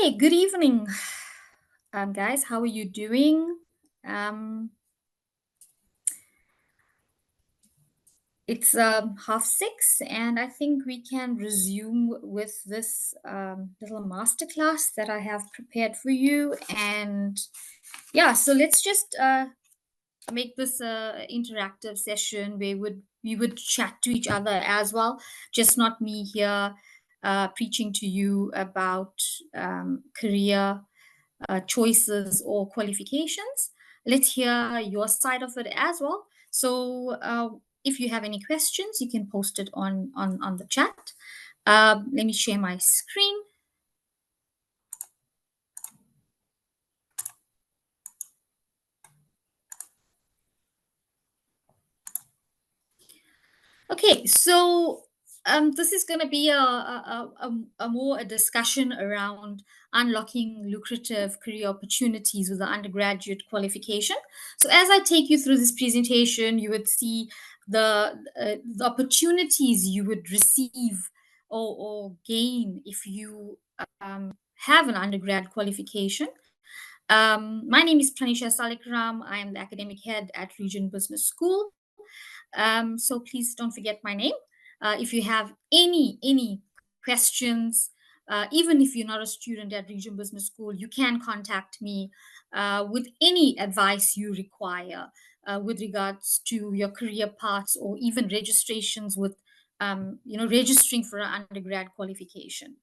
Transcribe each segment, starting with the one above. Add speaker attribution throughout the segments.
Speaker 1: Okay, good evening, guys. How are you doing? Um, it's 6:30, and I think we can resume with this little masterclass that I have prepared for you. And yeah, so let's just make this a interactive session where we would chat to each other as well, just not me here preaching to you about career choices or qualifications. Let's hear your side of it as well. So, if you have any questions, you can post it on the chat. Let me share my screen. Okay, so this is going to be a more a discussion around unlocking lucrative career opportunities with the undergraduate qualification. So as I take you through this presentation, you would see the opportunities you would receive or gain if you have an undergrad qualification. My name is Pranisha Salikram. I am the academic head at Region Business School. So please don't forget my name. If you have any questions, even if you're not a student at Region Business School, you can contact me with any advice you require with regards to your career paths or even registrations with, registering for an undergrad qualification.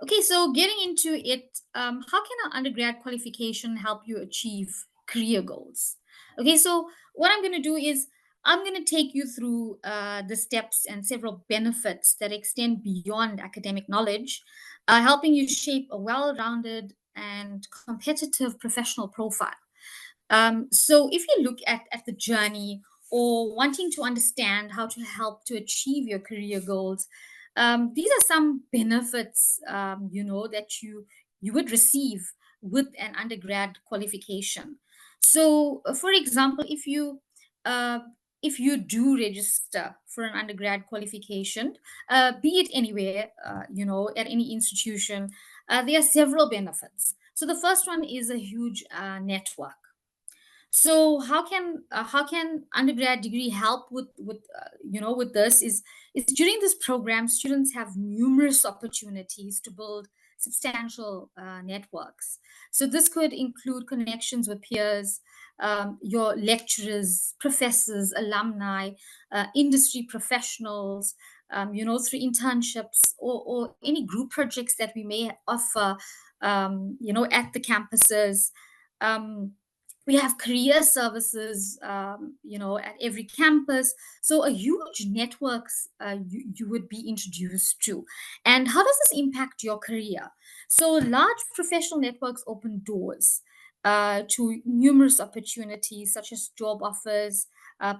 Speaker 1: Okay, so getting into it, how can an undergrad qualification help you achieve career goals? Okay, so what I'm going to do is I'm going to take you through the steps and several benefits that extend beyond academic knowledge, helping you shape a well rounded and competitive professional profile. So if you look at the journey or wanting to understand how to help to achieve your career goals, these are some benefits, that you would receive with an undergrad qualification. So, for example, uh, if you do register for an undergrad qualification, be it anywhere, at any institution, there are several benefits. So the first one is a huge network. So how can undergrad degree help with this is during this program students have numerous opportunities to build substantial networks. So this could include connections with peers, your lecturers, professors, alumni, industry professionals, through internships or any group projects that we may offer, at the campuses. Um, we have career services, at every campus. So a huge networks you would be introduced to. And how does this impact your career? So large professional networks open doors to numerous opportunities such as job offers,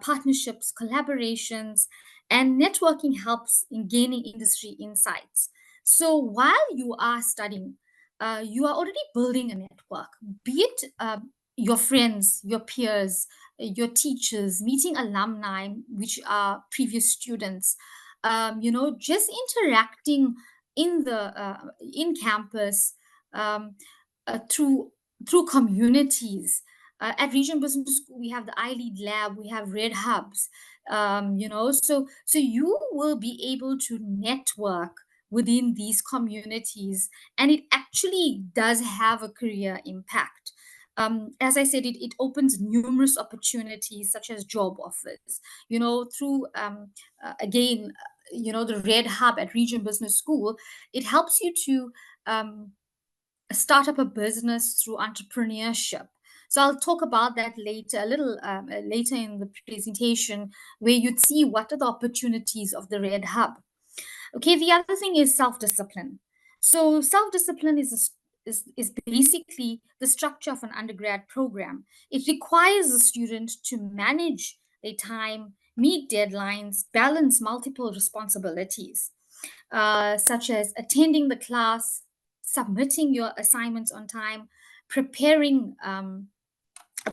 Speaker 1: partnerships, collaborations, and networking helps in gaining industry insights. So while you are studying, you are already building a network, be it your friends, your peers, your teachers, meeting alumni, which are previous students, just interacting in campus, um, through communities. At Region Business School, we have the iLead Lab, we have Red Hubs. So you will be able to network within these communities, and it actually does have a career impact. As I said, it opens numerous opportunities such as job offers, through, again, the Red Hub at Region Business School. It helps you to start up a business through entrepreneurship. So I'll talk about that later, a little later in the presentation, where you'd see what are the opportunities of the Red Hub. Okay, the other thing is self-discipline. So self-discipline is basically the structure of an undergrad program. It requires a student to manage their time, meet deadlines, balance multiple responsibilities, such as attending the class, submitting your assignments on time, preparing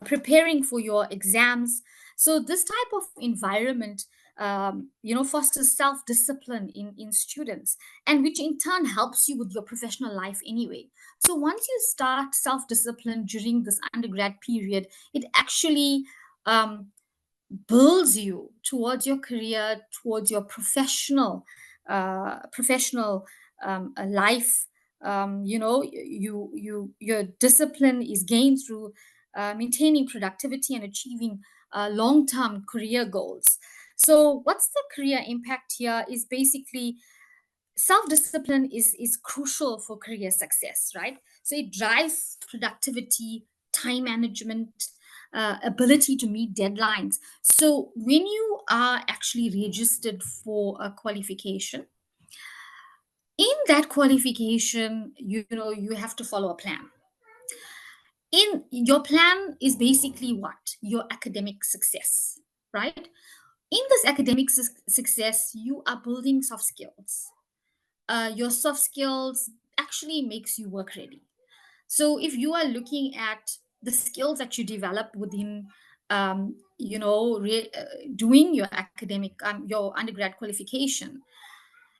Speaker 1: preparing for your exams. So this type of environment fosters self-discipline in students, and which in turn helps you with your professional life anyway. So once you start self-discipline during this undergrad period, it actually um, builds you towards your career, towards your professional life. Your discipline is gained through maintaining productivity and achieving long-term career goals. So what's the career impact here is basically self-discipline is crucial for career success, right? So it drives productivity, time management, ability to meet deadlines. So when you are actually registered for a qualification, in that qualification, you have to follow a plan. In your plan is basically what? Your academic success, right? In this academic success, you are building soft skills. Your soft skills actually makes you work ready. So if you are looking at the skills that you develop within doing your academic your undergrad qualification,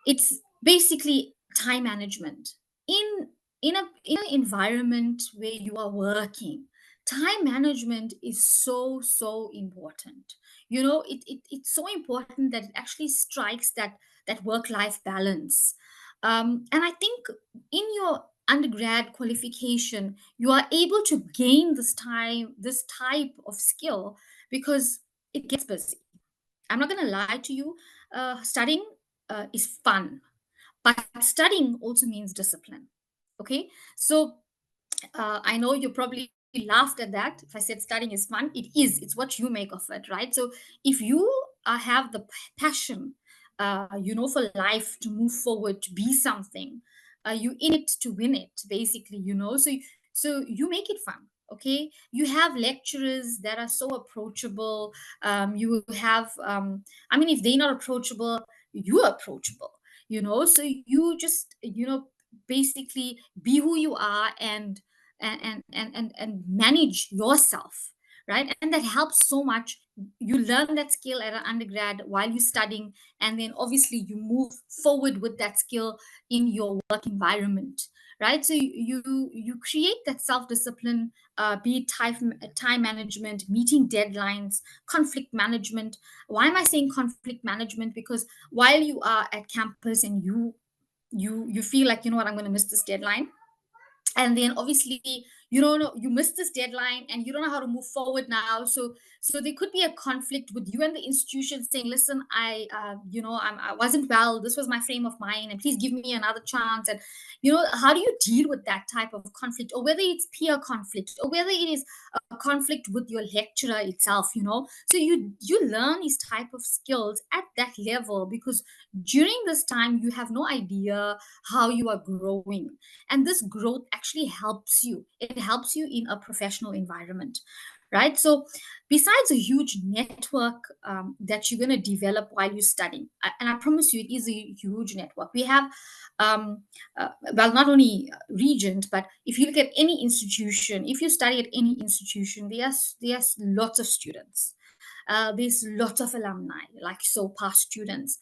Speaker 1: it's basically time management. In an environment where you are working, time management is so important. It's so important that it actually strikes that work life balance. And I think in your undergrad qualification you are able to gain this type of skill because it gets busy. I'm not going to lie to you. Studying is fun, but studying also means discipline. Okay, so I know you probably laughed at that. If I said studying is fun, it is. It's what you make of it, right? So if you have the passion, for life to move forward, to be something, you in it to win it, basically, so you make it fun. Okay, you have lecturers that are so approachable. You have, I mean, if they're not approachable, you're approachable. So you just, basically be who you are and manage yourself, right? And that helps so much. You learn that skill at an undergrad while you're studying, and then obviously you move forward with that skill in your work environment, right? So you create that self-discipline, be it time management, meeting deadlines, conflict management. Why am I saying conflict management? Because while you are at campus and you feel like, you know what, I'm going to miss this deadline, and then obviously you don't know, you missed this deadline and you don't know how to move forward now. So there could be a conflict with you and the institution saying, listen, I wasn't well, this was my frame of mind, and please give me another chance. And how do you deal with that type of conflict, or whether it's peer conflict, or whether it is a conflict with your lecturer itself. So you learn these type of skills at that level, because during this time you have no idea how you are growing, and this growth actually helps you. It helps you in a professional environment, right? So besides a huge network that you're going to develop while you're studying, and I promise you it is a huge network. We have well, not only Regent, but if you look at any institution, if you study at any institution, there's lots of students, there's lots of alumni, like so past students.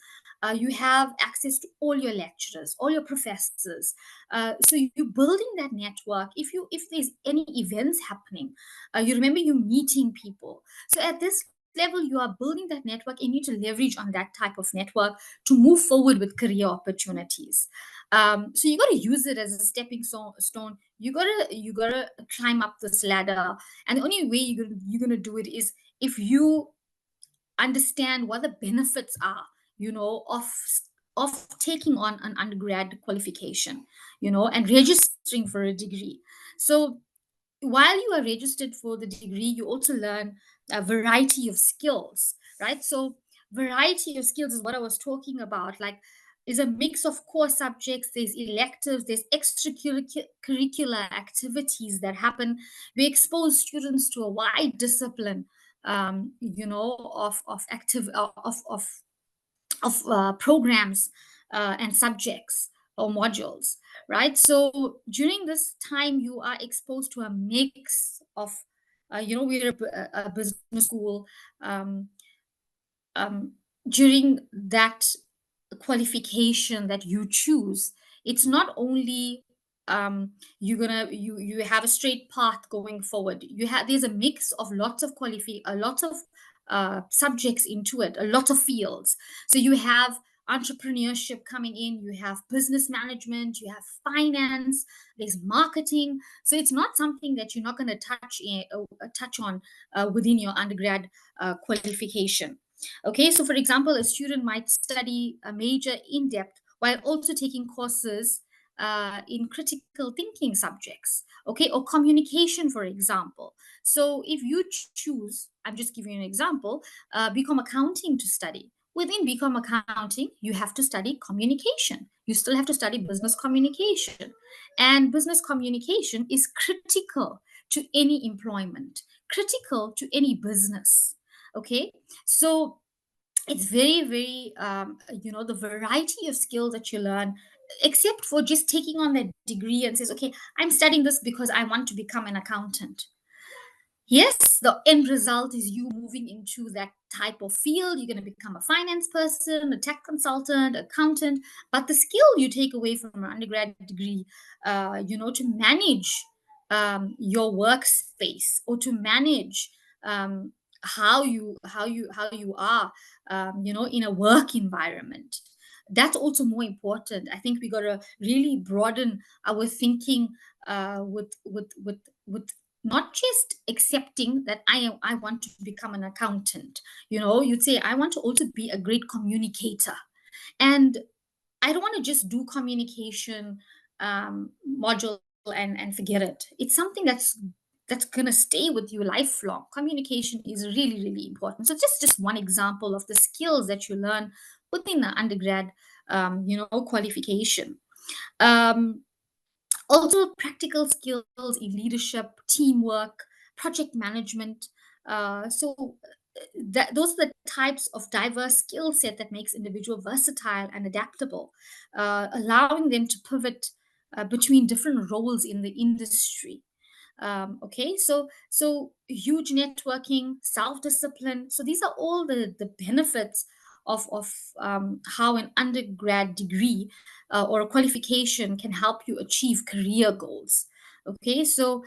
Speaker 1: You have access to all your lecturers, all your professors. So you're building that network. If there's any events happening, you remember you meeting people. So at this level, you are building that network, and you need to leverage on that type of network to move forward with career opportunities. So you got to use it as a stepping stone. You gotta climb up this ladder, and the only way you're gonna do it is if you understand what the benefits are, of taking on an undergrad qualification, and registering for a degree. So while you are registered for the degree, you also learn a variety of skills, right? So variety of skills is what I was talking about. Like, is a mix of core subjects, there's electives, there's extracurricular activities that happen. We expose students to a wide discipline, of active of programs and subjects or modules, right? So during this time, you are exposed to a mix of, we're a business school. Um, um, during that qualification that you choose, it's not only you have a straight path going forward. You have There's a mix of lots of a lot of subjects into it, a lot of fields. So you have entrepreneurship coming in, you have business management, you have finance, there's marketing. So it's not something that you're not going to touch on within your undergrad qualification. Okay, so for example, a student might study a major in depth while also taking courses in critical thinking subjects, okay, or communication, for example. So if you choose, I'm just giving you an example, BCom accounting to study. Within BCom accounting, you have to study communication. You still have to study business communication. And business communication is critical to any employment, critical to any business. Okay, so it's very, very, the variety of skills that you learn, except for just taking on that degree and says, okay, I'm studying this because I want to become an accountant. Yes, the end result is you moving into that type of field. You're going to become a finance person, a tech consultant, accountant. But the skill you take away from an undergrad degree, to manage your workspace, or to manage how you are, in a work environment. That's also more important. I think we got to really broaden our thinking with not just accepting that I want to become an accountant. You'd say I want to also be a great communicator, and I don't want to just do communication module and forget it. It's something that's gonna stay with you lifelong. Communication is really, really important. So just one example of the skills that you learn within the undergrad qualification. um, Also practical skills in leadership, teamwork, project management. Those are the types of diverse skill set that makes individual versatile and adaptable, allowing them to pivot between different roles in the industry. Okay, so huge networking, self-discipline. So these are all the benefits of how an undergrad degree or a qualification can help you achieve career goals. Okay, so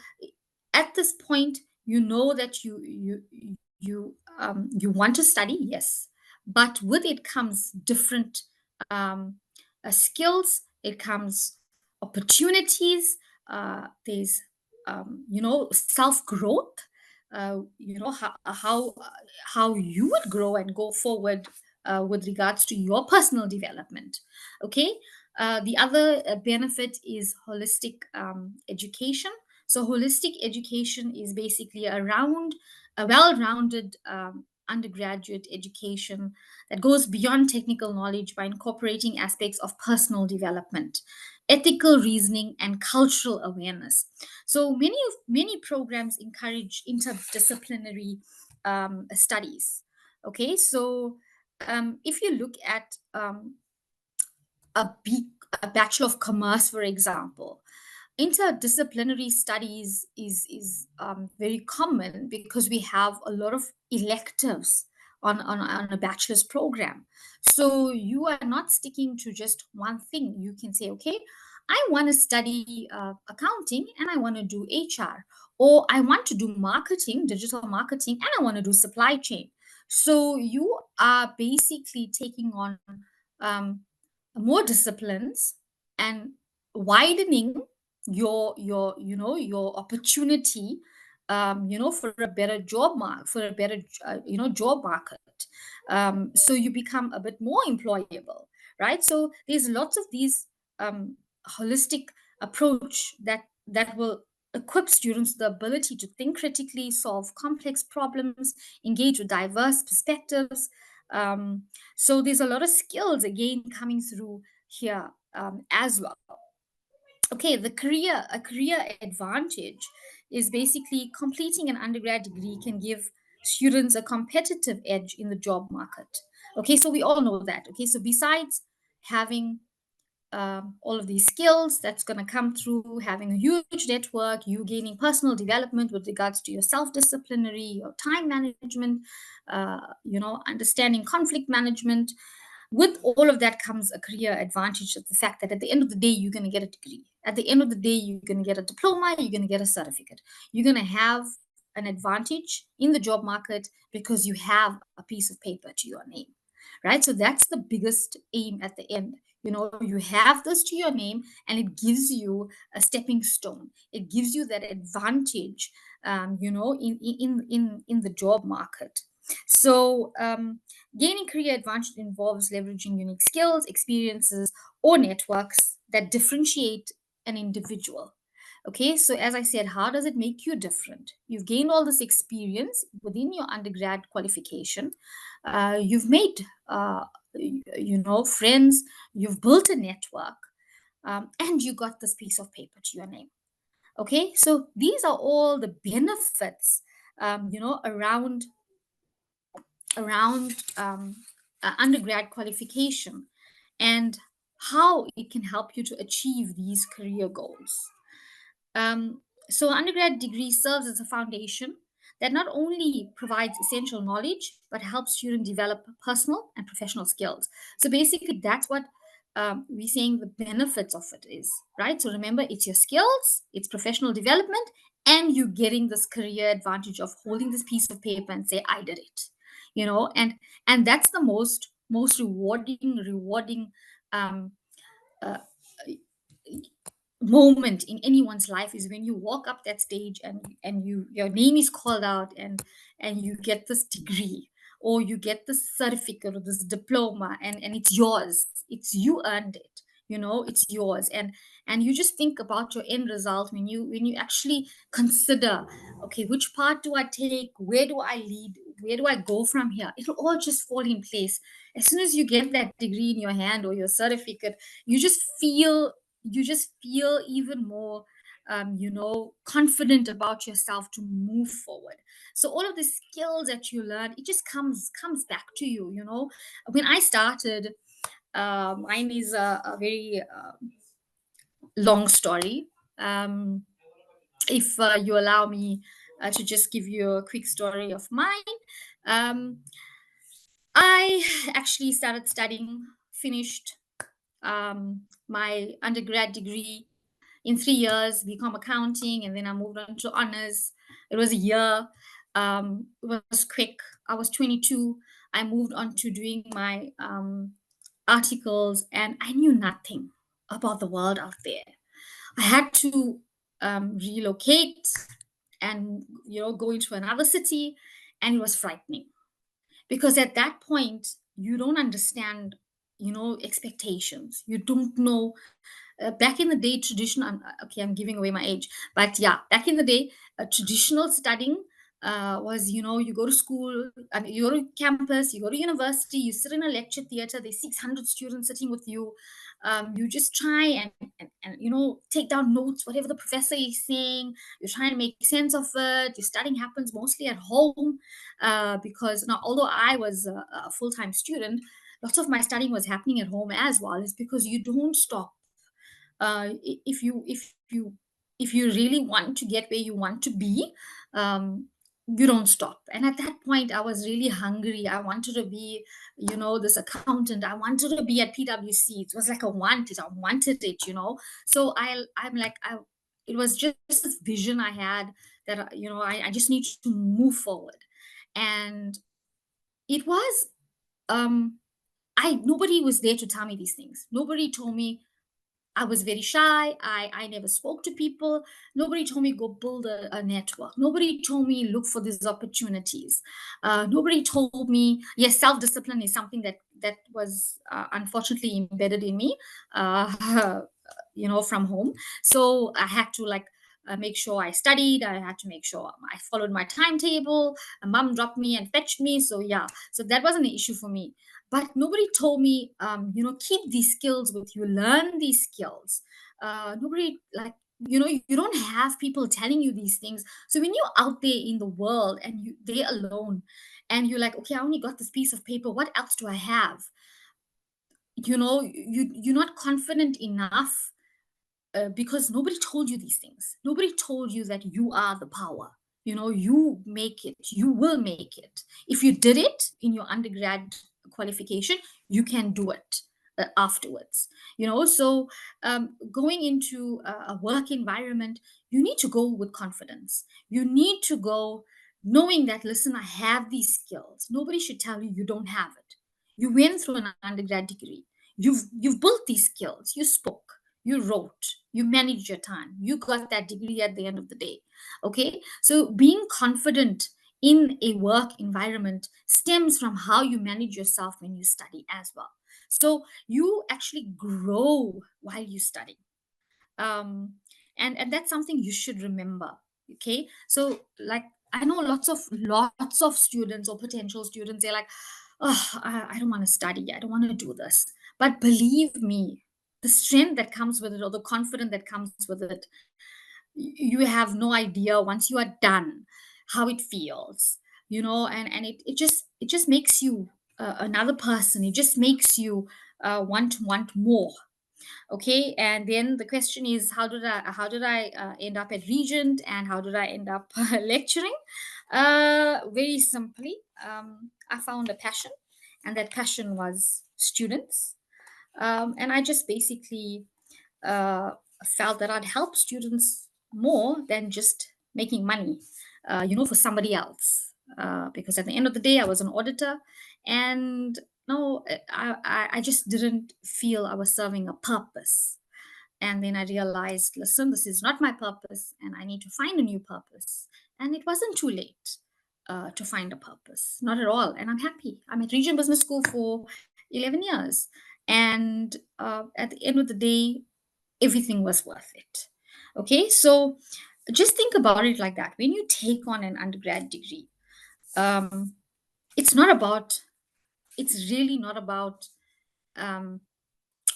Speaker 1: at this point, you know that you want to study, yes, but with it comes different um, skills. It comes opportunities. There's self growth. How you would grow and go forward with regards to your personal development. Okay. The other benefit is holistic education. So holistic education is basically a well-rounded undergraduate education that goes beyond technical knowledge by incorporating aspects of personal development, ethical reasoning, and cultural awareness. So many programs encourage interdisciplinary studies. Okay, so if you look at a Bachelor of Commerce, for example, interdisciplinary studies is very common because we have a lot of electives on a bachelor's program. So you are not sticking to just one thing. You can say, okay, I want to study accounting and I want to do HR, or I want to do marketing, digital marketing, and I want to do supply chain. So you are basically taking on um, more disciplines and widening your opportunity, for a better job market. So you become a bit more employable, right? So there's lots of these holistic approach that will equip students the ability to think critically, solve complex problems, engage with diverse perspectives. So there's a lot of skills again coming through here as well. Okay, a career advantage is basically completing an undergrad degree can give students a competitive edge in the job market. Okay, so we all know that. Okay, so besides having all of these skills that's going to come through having a huge network, you gaining personal development with regards to your self-disciplinary, your time management, understanding conflict management. With all of that comes a career advantage of the fact that at the end of the day, you're going to get a degree. At the end of the day, you're going to get a diploma, you're going to get a certificate. You're going to have an advantage in the job market because you have a piece of paper to your name, right? So that's the biggest aim at the end. You have this to your name, and it gives you a stepping stone. It gives you that advantage, in the job market. So gaining career advantage involves leveraging unique skills, experiences, or networks that differentiate an individual. Okay, so as I said, how does it make you different? You've gained all this experience within your undergrad qualification. You've made, friends. You've built a network, and you got this piece of paper to your name. Okay, so these are all the benefits, around undergrad qualification, and how it can help you to achieve these career goals. So, undergrad degree serves as a foundation that not only provides essential knowledge but helps students develop personal and professional skills. So, basically, that's what we're saying the benefits of it is, right? So, remember, it's your skills, it's professional development, and you getting this career advantage of holding this piece of paper and say, "I did it," and that's the most rewarding um, uh, moment in anyone's life is when you walk up that stage and your name is called out, and you get this degree, or you get this certificate or this diploma, and it's yours. It's you earned it. It's yours. And you just think about your end result when you actually consider, okay, which part do I take, where do I lead, where do I go from here? It'll all just fall in place as soon as you get that degree in your hand or your certificate. You just feel even more confident about yourself to move forward. So all of the skills that you learn, it just comes back to you. When I started, mine is a very long story. If you allow me to just give you a quick story of mine. I actually started studying, finished my undergrad degree in 3 years, become accounting, and then I moved on to honors. It was a year. It was quick. I was 22. I moved on to doing my articles, and I knew nothing about the world out there. I had to relocate and go into another city, and it was frightening because at that point you don't understand expectations. You don't know. Back in the day, traditional. Okay, I'm giving away my age, but yeah, back in the day, traditional studying was, you go to school, and you go to campus, you go to university, you sit in a lecture theater. There's 600 students sitting with you. You just try and take down notes, whatever the professor is saying. You're trying to make sense of it. Your studying happens mostly at home, because now, although I was a full-time student, lots of my studying was happening at home as well. Is because you don't stop. If you really want to get where you want to be, um, you don't stop. And at that point, I was really hungry. I wanted to be, this accountant. I wanted to be at PwC. It was like I wanted it. So I'm like, it was just this vision I had that I just need to move forward. And it was, um I nobody was there to tell me these things. Nobody told me. I was very shy. I never spoke to people. Nobody told me go build a network. Nobody told me look for these opportunities. Nobody told me, yes, self discipline is something that was unfortunately embedded in me, uh, from home. So I had to like make sure I studied. I had to make sure I followed my timetable. Mom dropped me and fetched me. So yeah, so that wasn't an issue for me. But nobody told me, keep these skills with you, learn these skills. Nobody like, you don't have people telling you these things. So when you're out there in the world and they're alone, and you're like, okay, I only got this piece of paper. What else do I have? you're not confident enough, because nobody told you these things. Nobody told you that you are the power. You make it, you will make it. If you did it in your undergrad qualification, you can do it afterwards. So going into a work environment, you need to go with confidence. You need to go knowing that, listen, I have these skills. Nobody should tell you you don't have it. You went through an undergrad degree. You've built these skills. You spoke, you wrote, you managed your time, you got that degree at the end of the day. Okay, so being confident in a work environment stems from how you manage yourself when you study as well. So you actually grow while you study. um and that's something you should remember. Okay, so like, I know lots of students or potential students, they're like, oh, I don't want to study, I don't want to do this. But believe me, the strength that comes with it, or the confidence that comes with it, you have no idea once you are done how it feels. And it just makes you another person. It just makes you want more. Okay, and then the question is, how did I end up at Regent, and how did I end up lecturing? Very simply, I found a passion, and that passion was students. And I just basically uh, felt that I'd help students more than just making money, for somebody else. Because at the end of the day, I was an auditor, and no, I just didn't feel I was serving a purpose. And then I realized, listen, this is not my purpose, and I need to find a new purpose. And it wasn't too late to find a purpose, not at all. And I'm happy. I'm at Regent Business School for 11 years. And at the end of the day, everything was worth it. Okay, so just think about it like that. When you take on an undergrad degree, um, it's not about, it's really not about, um,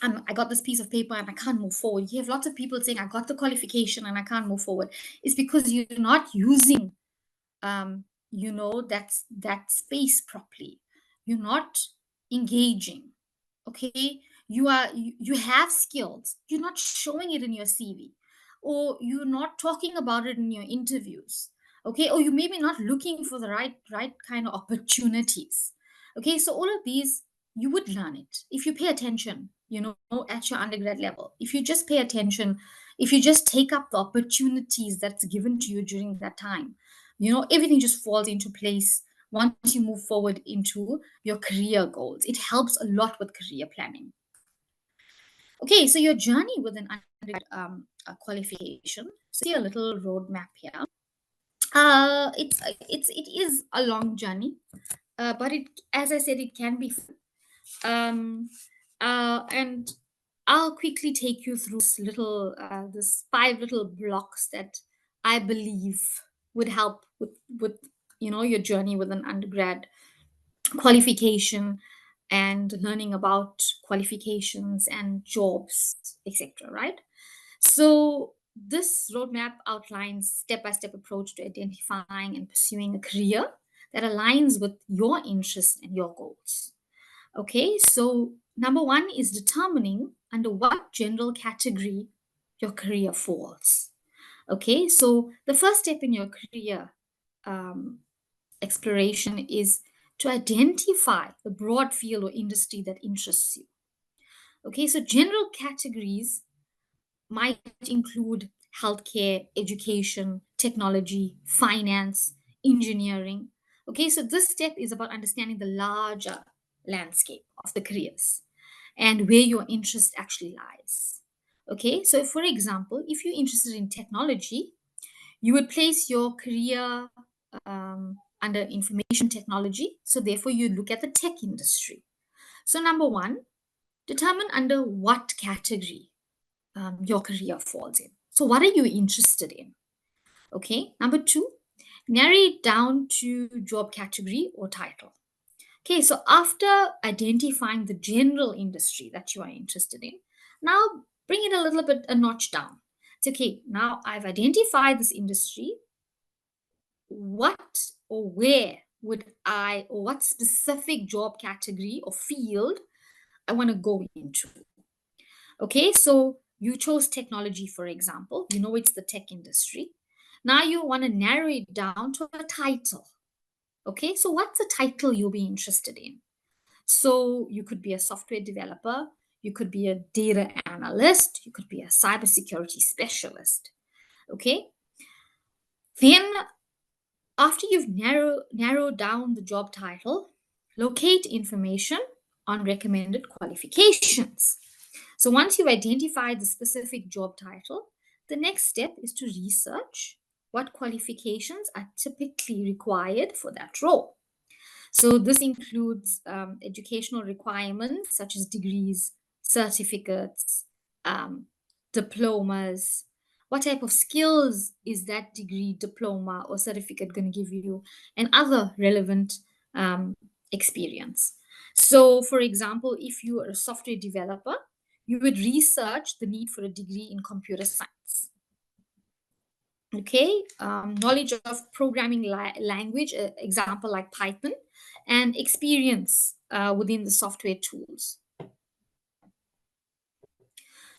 Speaker 1: I got this piece of paper and I can't move forward. You have lots of people saying, I got the qualification and I can't move forward. It's because you're not using that space properly. You're not engaging. Okay, you have skills, you're not showing it in your CV, or you're not talking about it in your interviews. Okay, or you maybe not looking for the right kind of opportunities. Okay, so all of these, you would learn it if you pay attention, at your undergrad level. If you just pay attention, if you just take up the opportunities that's given to you during that time, everything just falls into place once you move forward into your career goals. It helps a lot with career planning. Okay, so your journey with an undergrad qualification. See a little roadmap here. It is a long journey, but it, as I said, it can be fun. And I'll quickly take you through this 5 little blocks that I believe would help with your journey with an undergrad qualification, and learning about qualifications and jobs, etc. Right? So this roadmap outlines step-by-step approach to identifying and pursuing a career that aligns with your interests and your goals. Okay, so number one is determining under what general category your career falls. Okay, so the first step in your career um, exploration is to identify the broad field or industry that interests you. Okay, so general categories might include healthcare, education, technology, finance, engineering. Okay, so this step is about understanding the larger landscape of the careers and where your interest actually lies. Okay, so for example, if you're interested in technology, you would place your career under information technology. So therefore, you look at the tech industry. So number one, determine under what category your career falls in. So what are you interested in? Okay. Number two, narrow it down to job category or title. Okay. So after identifying the general industry that you are interested in, now bring it a little bit a notch down. It's okay. Now I've identified this industry. What or what specific job category or field I want to go into. Okay, so you chose technology, for example, you know it's the tech industry. Now you want to narrow it down to a title. Okay, so what's the title you'll be interested in? So you could be a software developer, you could be a data analyst, you could be a cybersecurity specialist. Okay, then after you've narrowed down the job title, locate information on recommended qualifications. So once you've identified the specific job title, the next step is to research what qualifications are typically required for that role. So this includes educational requirements such as degrees, certificates, um, diplomas. What type of skills is that degree, diploma, or certificate going to give you, and other relevant um, experience. So, for example, if you are a software developer, you would research the need for a degree in computer science. Okay, knowledge of programming language, example like Python, and experience within the software tools.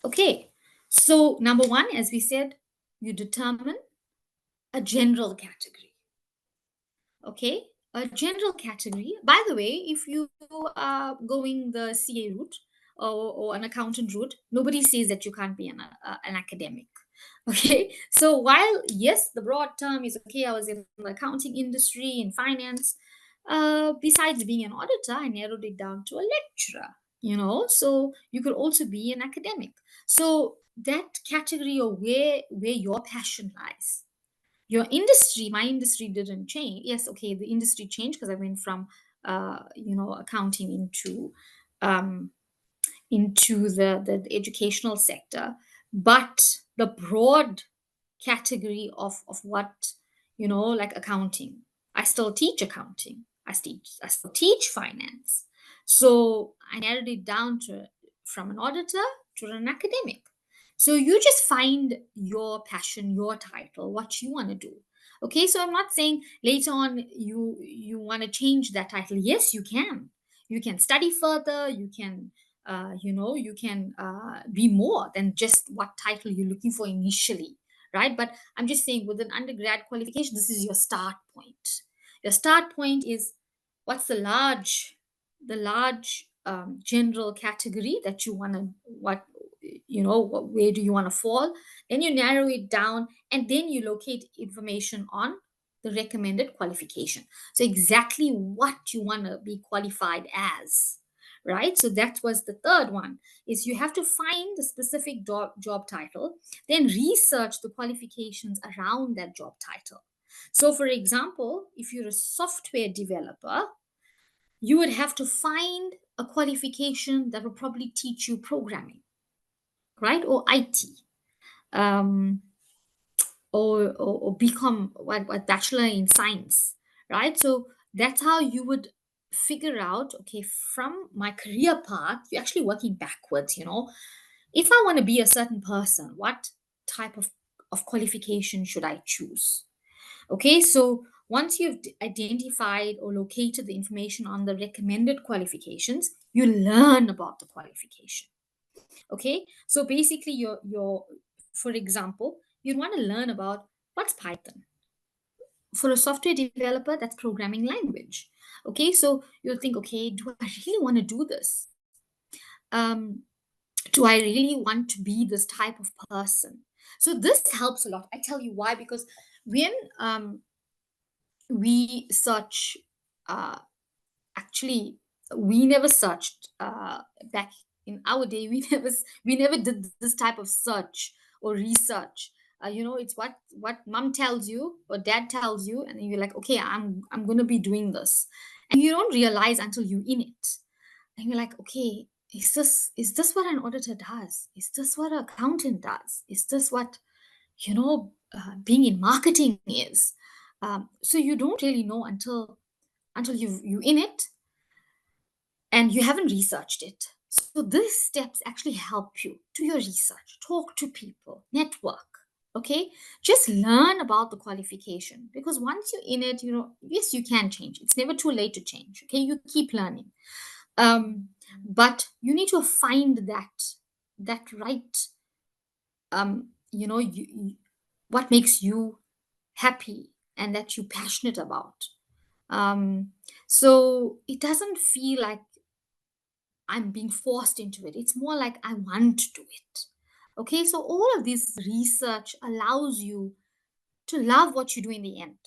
Speaker 1: Okay, so number one, as we said, you determine a general category. Okay, a general category. By the way, if you are going the CA route or an accountant route, nobody says that you can't be an academic. Okay, so while yes, the broad term is okay, I was in the accounting industry, in finance. Besides being an auditor, I narrowed it down to a lecturer. So you could also be an academic. So that category or where your passion lies. Your industry, my industry didn't change. Yes, okay, the industry changed because I went from accounting um, into the educational sector, but the broad category of what, like accounting, I still teach accounting, I still teach finance. So I narrowed it down to from an auditor to an academic. So you just find your passion, your title, what you want to do. Okay, so I'm not saying later on you want to change that title. Yes, you can study further, you can be more than just what title you're looking for initially, right? But I'm just saying, with an undergrad qualification, this is your start point. Your start point is what's the large general category that you want to, where do you want to fall? Then you narrow it down, and then you locate information on the recommended qualification. So exactly what you want to be qualified as, right? So that was the third one, is you have to find the specific job title, then research the qualifications around that job title. So for example, if you're a software developer, you would have to find a qualification that will probably teach you programming, right? Or IT, um, or become what bachelor in science, right? So that's how you would figure out, okay, from my career path, you're actually working backwards. If I want to be a certain person, what type of qualification should I choose? Okay, so once you've identified or located the information on the recommended qualifications, you learn about the qualification. Okay, so basically, for example, you'd want to learn about what's Python. For a software developer, that's programming language. Okay, so you'll think, okay, do I really want to do this? Um, do I really want to be this type of person? So this helps a lot. I tell you why, because when we search, uh, actually, we never searched back in our day. We never did this type of search or research. It's what mom tells you or dad tells you, and then you're like, okay, I'm gonna be doing this, and you don't realize until you're in it, and you're like, okay, is this what an auditor does? Is this what an accountant does? Is this what being in marketing is? So you don't really know until you in it and you haven't researched it. So these steps actually help you do your research, talk to people, network. Okay, just learn about the qualification, because once you're in it, yes, you can change. It's never too late to change. Okay, you keep learning. Um, but you need to find that right, what makes you happy and that you're passionate about. um so it doesn't feel like I'm being forced into it. It's more like I want to do it. Okay, so all of this research allows you to love what you do in the end.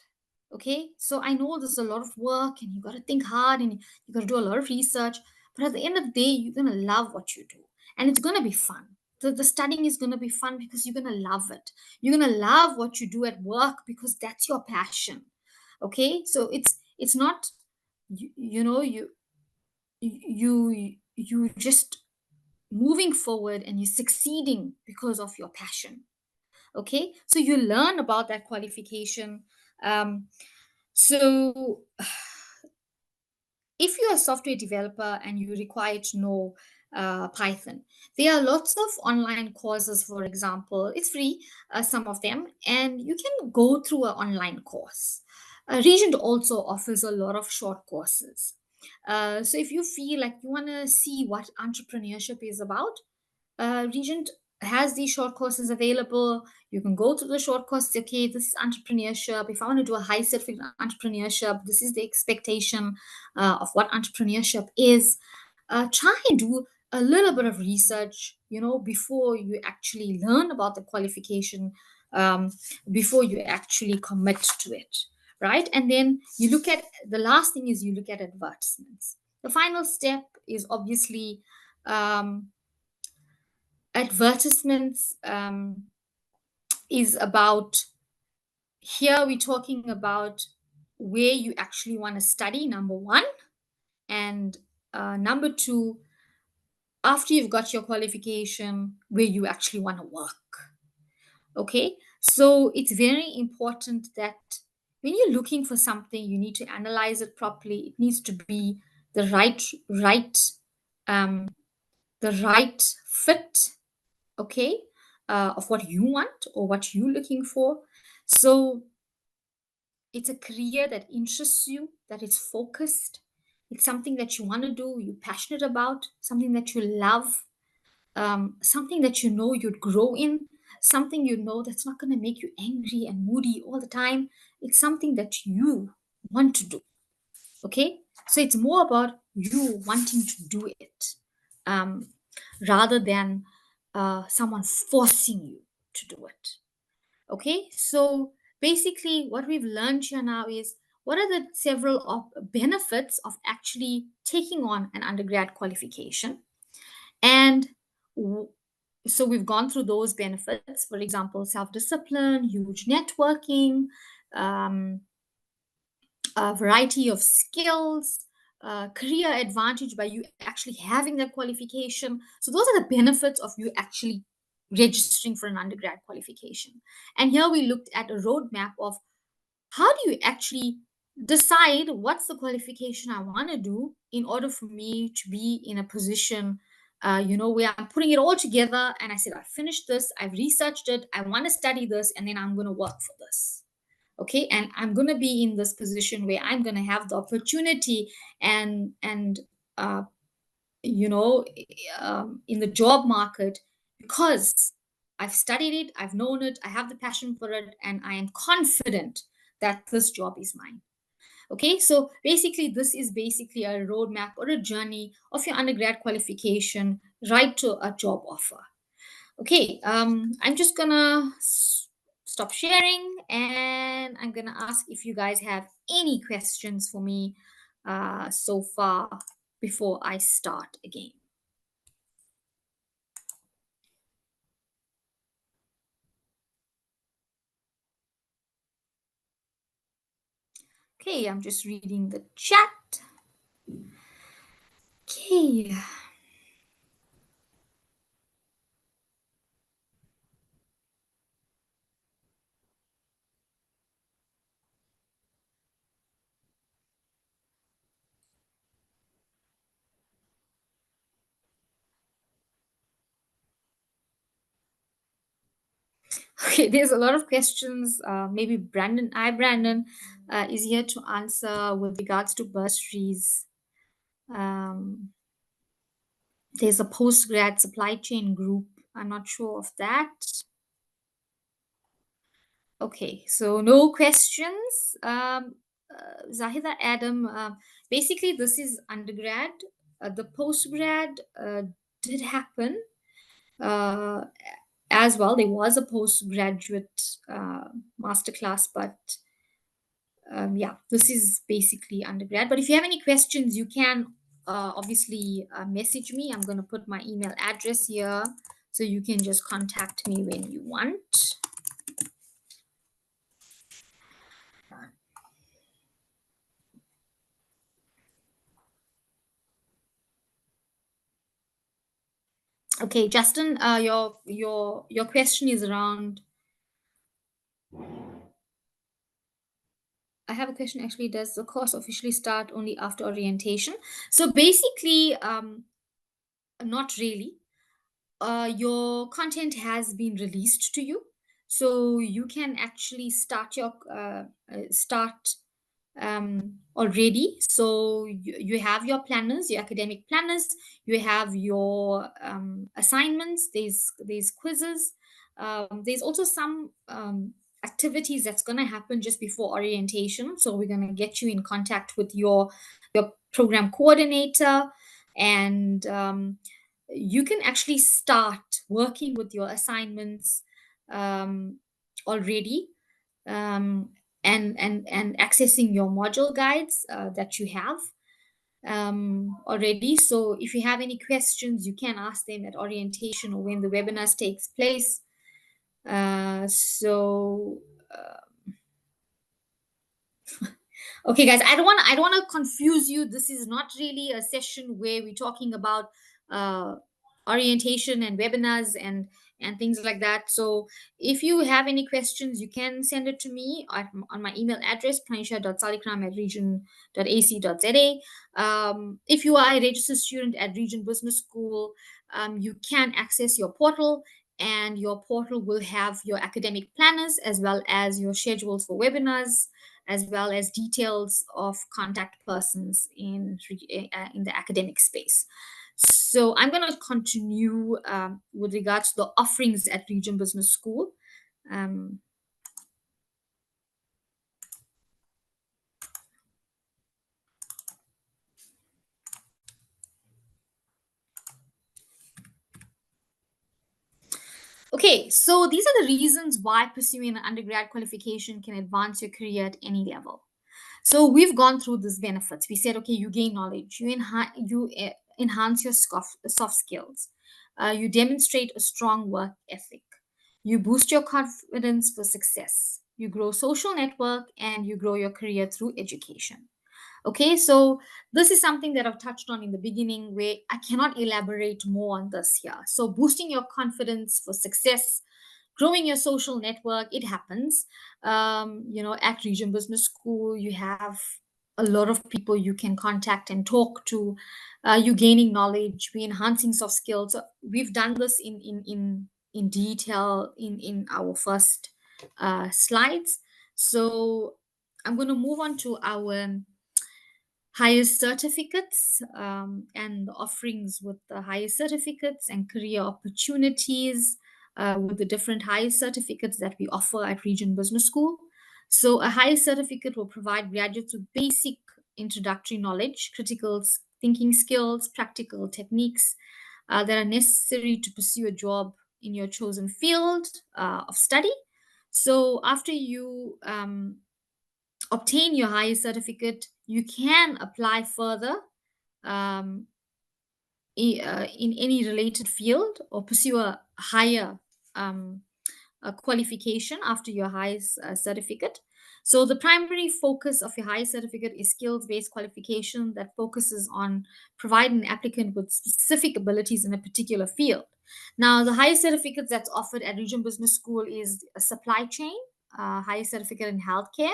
Speaker 1: Okay, so I know there's a lot of work and you got to think hard and you got to do a lot of research, but at the end of the day, you're going to love what you do and it's going to be fun. The studying is going to be fun because you're going to love it. You're going to love what you do at work because that's your passion. Okay, so it's not you know you just moving forward and you're succeeding because of your passion. Okay, so you learn about that qualification. So if you're a software developer and you require to know Python, there are lots of online courses. For example, it's free, some of them, and you can go through an online course. Regent also offers a lot of short courses. So if you feel like you want to see what entrepreneurship is about, Regent has these short courses available. You can go to the short course. Okay, this is entrepreneurship. If I want to do a high certificate in entrepreneurship, this is the expectation of what entrepreneurship is. Try and do a little bit of research, before you actually learn about the qualification, um, before you actually commit to it, right? And then you look at the last thing is you look at advertisements. The final step is obviously advertisements, is about, here we're talking about where you actually want to study, number one, and number two, after you've got your qualification, where you actually want to work. Okay, so it's very important that when you're looking for something, you need to analyze it properly. It needs to be the um, right fit, okay, of what you want or what you're looking for. So it's a career that interests you, that is focused. It's something that you want to do, you're passionate about, something that you love, something that you know you'd grow in, something you know that's not going to make you angry and moody all the time. It's something that you want to do. Okay, so it's more about you wanting to do it, um, rather than someone forcing you to do it. Okay, so basically what we've learned here now is what are the several benefits of actually taking on an undergrad qualification. And w- so we've gone through those benefits, for example, self-discipline, huge networking, um, a variety of skills, career advantage by you actually having that qualification. So those are the benefits of you actually registering for an undergrad qualification. And here we looked at a roadmap of how do you actually decide what's the qualification I want to do in order for me to be in a position, where I'm putting it all together and I said, I finished this, I've researched it, I want to study this, and then I'm going to work for this. Okay, and I'm going to be in this position where I'm going to have the opportunity and uh, you know in the job market, because I've studied it, I've known it, I have the passion for it, and I am confident that this job is mine. Okay, so basically this is basically a roadmap or a journey of your undergrad qualification right to a job offer. Okay, I'm just gonna stop sharing and I'm gonna ask if you guys have any questions for me so far before I start again. Okay, I'm just reading the chat. Okay. Okay, there's a lot of questions. Maybe Brandon is here to answer with regards to bursaries. Um, There's a post-grad supply chain group. I'm not sure of that. Okay, so no questions. Zahida Adam, basically, this is undergrad. The postgrad did happen uh, as well. There was a postgraduate masterclass, but yeah, this is basically undergrad. But if you have any questions, you can obviously message me. I'm going to put my email address here so you can just contact me when you want. Okay, Justin, your question is around. I have a question actually. Does the course officially start only after orientation? So basically, not really. Your content has been released to you, so you can actually start your start already. So you have your planners, your academic planners, you have your assignments, there's quizzes, there's also some activities that's going to happen just before orientation. So we're going to get you in contact with your program coordinator, and you can actually start working with your assignments already, um, and accessing your module guides that you have already. So if you have any questions, you can ask them at orientation or when the webinars takes place. So okay, guys, I don't want to confuse you. This is not really a session where we're talking about uh, orientation and webinars and things like that. So if you have any questions, you can send it to me on my email address, pranisha.salikram@region.ac.za. If you are a registered student at Region Business School, you can access your portal, and your portal will have your academic planners as well as your schedules for webinars, as well as details of contact persons in the academic space. So I'm going to continue with regards to the offerings at Region Business School. Um, okay, so these are the reasons why pursuing an undergrad qualification can advance your career at any level. So we've gone through these benefits. We said, okay, you gain knowledge, you enhance your soft skills, you demonstrate a strong work ethic, you boost your confidence for success, you grow social network, and you grow your career through education. Okay, so this is something that I've touched on in the beginning where I cannot elaborate more on this here. So, boosting your confidence for success, growing your social network, it happens. At Region Business School, you have a lot of people you can contact and talk to. You gaining knowledge, we enhancing soft skills. So we've done this in detail in our first slides. So I'm going to move on to our highest certificates, and the offerings with the highest certificates and career opportunities with the different highest certificates that we offer at Region Business School. So, a highest certificate will provide graduates with basic introductory knowledge, critical thinking skills, practical techniques that are necessary to pursue a job in your chosen field of study. So, after you obtain your highest certificate, you can apply further um, in any related field or pursue a higher um, qualification after your highest certificate. So the primary focus of your highest certificate is skills-based qualification that focuses on providing an applicant with specific abilities in a particular field. Now, the highest certificates that's offered at Region Business School is a supply chain, highest certificate in healthcare,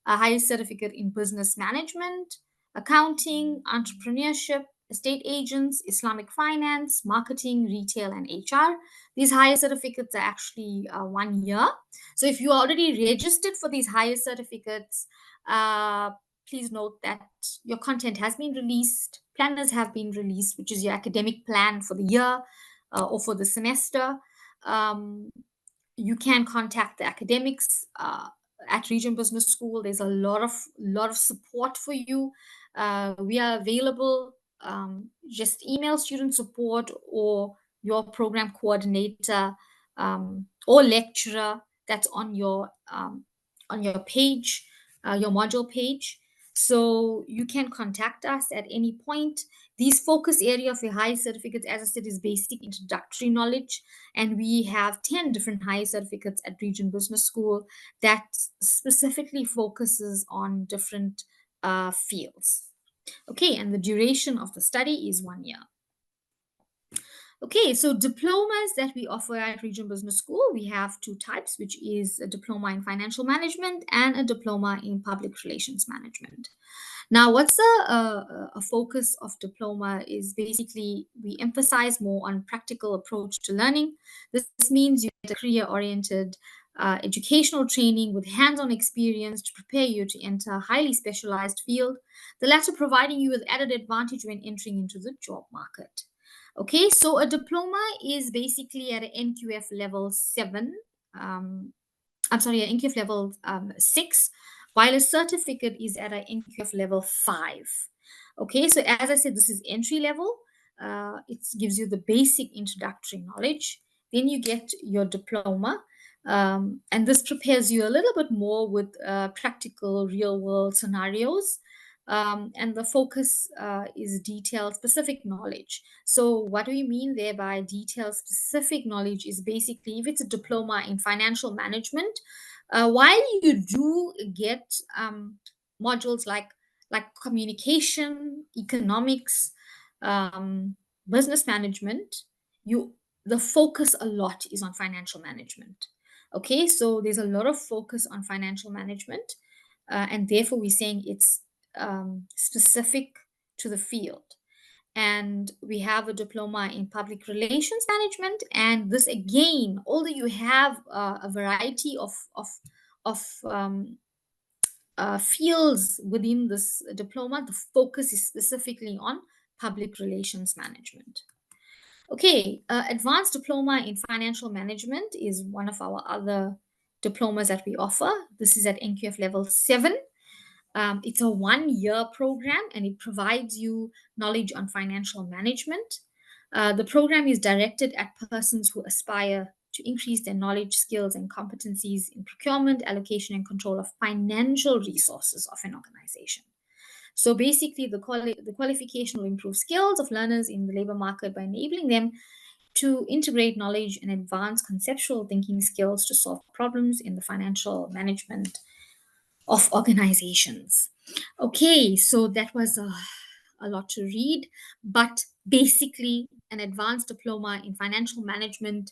Speaker 1: a highest certificate in business management, accounting, entrepreneurship, estate agents, Islamic finance, marketing, retail, and HR. These higher certificates are actually 1 year. So if you are already registered for these higher certificates, please note that your content has been released. planners have been released, which is your academic plan for the year or for the semester. Um, you can contact the academics at Region Business School. There's a lot of support for you. We are available. Just email student support or your program coordinator or lecturer that's on your page, your module page. So you can contact us at any point. These focus area of your high certificates, as I said, is basic introductory knowledge, and we have 10 different high certificates at Region Business School that specifically focuses on different fields. Okay, and the duration of the study is 1 year. Okay, so diplomas that we offer at Region Business School, we have two types, which is a diploma in financial management and a diploma in public relations management. Now, what's a focus of diploma is basically we emphasize more on practical approach to learning. This means you get a career-oriented educational training with hands-on experience to prepare you to enter a highly specialized field, the latter providing you with added advantage when entering into the job market. Okay, so a diploma is basically at an NQF level 7. I'm sorry, an NQF level 6, while a certificate is at an NQF level 5. Okay, so as I said, this is entry level. It gives you the basic introductory knowledge. Then you get your diploma, and this prepares you a little bit more with practical real world scenarios. And the focus is detailed specific knowledge. So, what do we mean there by detailed specific knowledge? Is basically if it's a diploma in financial management, while you do get modules like communication, economics, um, business management, you the focus a lot is on financial management. Okay, so there's a lot of focus on financial management, and therefore we're saying it's specific to the field. And we have a diploma in public relations management, and this again, although you have a variety of fields within this diploma, the focus is specifically on public relations management. Okay, advanced diploma in financial management is one of our other diplomas that we offer. This is at NQF level 7. It's a 1 year program and it provides you knowledge on financial management. The program is directed at persons who aspire to increase their knowledge, skills, and competencies in procurement, allocation, and control of financial resources of an organization. So basically, the qualification will improve skills of learners in the labor market by enabling them to integrate knowledge and advance conceptual thinking skills to solve problems in the financial management of organizations. Okay, so that was a lot to read, but basically, an advanced diploma in financial management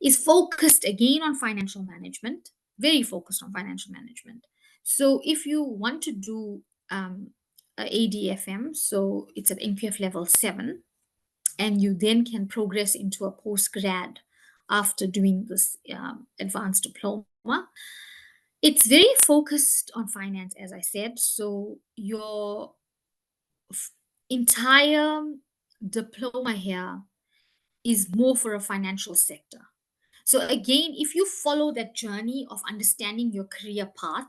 Speaker 1: is focused again on financial management, very focused on financial management. So, if you want to do a ADFM, so it's at NQF level 7, and you then can progress into a postgrad after doing this advanced diploma. It's very focused on finance, as I said. So your entire diploma here is more for a financial sector. So again, if you follow that journey of understanding your career path